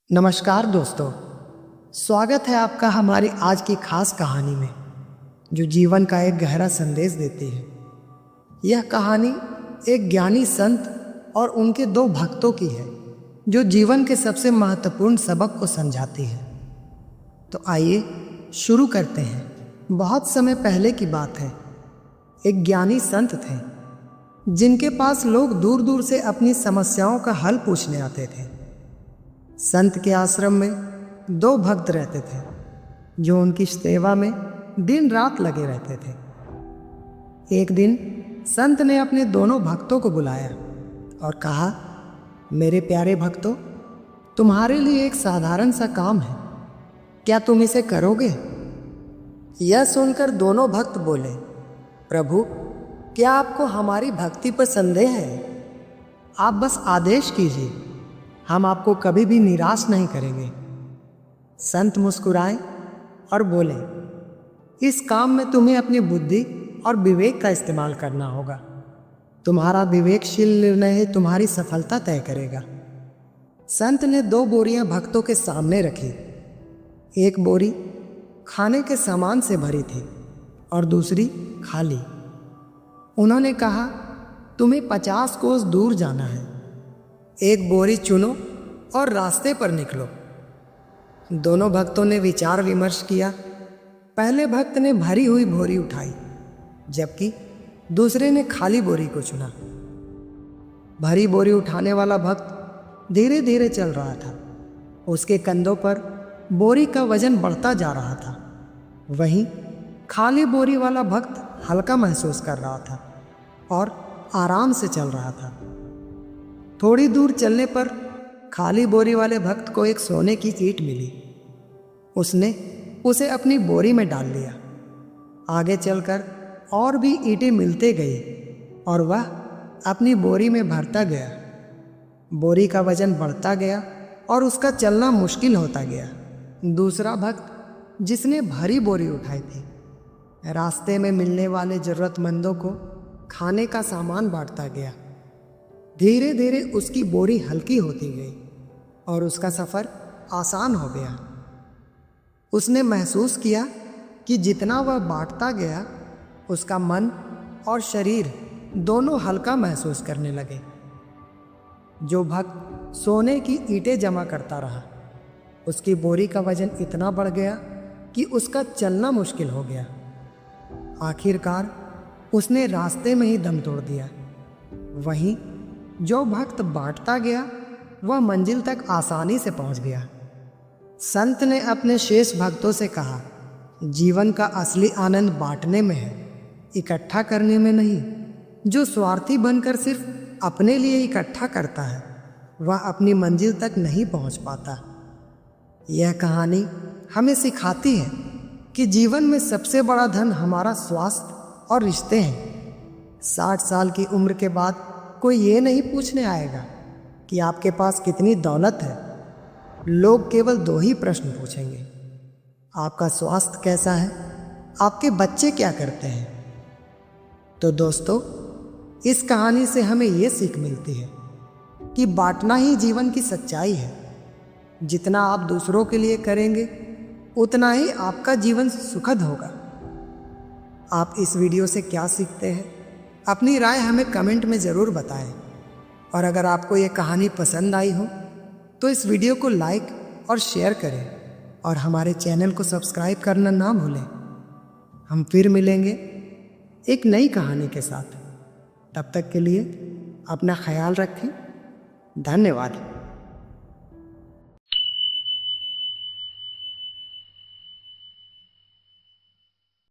नमस्कार दोस्तों, स्वागत है आपका हमारी आज की खास कहानी में जो जीवन का एक गहरा संदेश देती है। यह कहानी एक ज्ञानी संत और उनके दो भक्तों की है जो जीवन के सबसे महत्वपूर्ण सबक को समझाती है। तो आइए शुरू करते हैं। बहुत समय पहले की बात है। एक ज्ञानी संत थे जिनके पास लोग दूर दूर से अपनी समस्याओं का हल पूछने आते थे। संत के आश्रम में दो भक्त रहते थे जो उनकी सेवा में दिन रात लगे रहते थे। एक दिन संत ने अपने दोनों भक्तों को बुलाया और कहा, मेरे प्यारे भक्तों, तुम्हारे लिए एक साधारण सा काम है, क्या तुम इसे करोगे? यह सुनकर दोनों भक्त बोले, प्रभु, क्या आपको हमारी भक्ति पर संदेह है? आप बस आदेश कीजिए, हम आपको कभी भी निराश नहीं करेंगे। संत मुस्कुराए और बोले, इस काम में तुम्हें अपनी बुद्धि और विवेक का इस्तेमाल करना होगा। तुम्हारा विवेकशील निर्णय ही तुम्हारी सफलता तय करेगा। संत ने दो बोरियां भक्तों के सामने रखी। एक बोरी खाने के सामान से भरी थी और दूसरी खाली। उन्होंने कहा, तुम्हें 50 कोस दूर जाना है। एक बोरी चुनो और रास्ते पर निकलो। दोनों भक्तों ने विचार विमर्श किया। पहले भक्त ने भरी हुई बोरी उठाई जबकि दूसरे ने खाली बोरी को चुना। भरी बोरी उठाने वाला भक्त धीरे धीरे चल रहा था। उसके कंधों पर बोरी का वजन बढ़ता जा रहा था। वहीं खाली बोरी वाला भक्त हल्का महसूस कर रहा था और आराम से चल रहा था। थोड़ी दूर चलने पर खाली बोरी वाले भक्त को एक सोने की ईंट मिली। उसने उसे अपनी बोरी में डाल लिया। आगे चलकर और भी ईंटें मिलते गई और वह अपनी बोरी में भरता गया। बोरी का वजन बढ़ता गया और उसका चलना मुश्किल होता गया। दूसरा भक्त जिसने भरी बोरी उठाई थी, रास्ते में मिलने वाले जरूरतमंदों को खाने का सामान बांटता गया। धीरे धीरे उसकी बोरी हल्की होती गई और उसका सफ़र आसान हो गया। उसने महसूस किया कि जितना वह बांटता गया, उसका मन और शरीर दोनों हल्का महसूस करने लगे। जो भक्त सोने की ईंटें जमा करता रहा, उसकी बोरी का वजन इतना बढ़ गया कि उसका चलना मुश्किल हो गया। आखिरकार उसने रास्ते में ही दम तोड़ दिया। वहीं जो भक्त बांटता गया वह मंजिल तक आसानी से पहुंच गया। संत ने अपने शेष भक्तों से कहा, जीवन का असली आनंद बांटने में है, इकट्ठा करने में नहीं। जो स्वार्थी बनकर सिर्फ अपने लिए इकट्ठा करता है वह अपनी मंजिल तक नहीं पहुंच पाता। यह कहानी हमें सिखाती है कि जीवन में सबसे बड़ा धन हमारा स्वास्थ्य और रिश्ते हैं। 60 साल की उम्र के बाद कोई ये नहीं पूछने आएगा कि आपके पास कितनी दौलत है। लोग केवल दो ही प्रश्न पूछेंगे, आपका स्वास्थ्य कैसा है, आपके बच्चे क्या करते हैं। तो दोस्तों, इस कहानी से हमें ये सीख मिलती है कि बांटना ही जीवन की सच्चाई है। जितना आप दूसरों के लिए करेंगे उतना ही आपका जीवन सुखद होगा। आप इस वीडियो से क्या सीखते हैं, अपनी राय हमें कमेंट में ज़रूर बताएं। और अगर आपको ये कहानी पसंद आई हो तो इस वीडियो को लाइक और शेयर करें और हमारे चैनल को सब्सक्राइब करना ना भूलें। हम फिर मिलेंगे एक नई कहानी के साथ। तब तक के लिए अपना ख्याल रखें। धन्यवाद।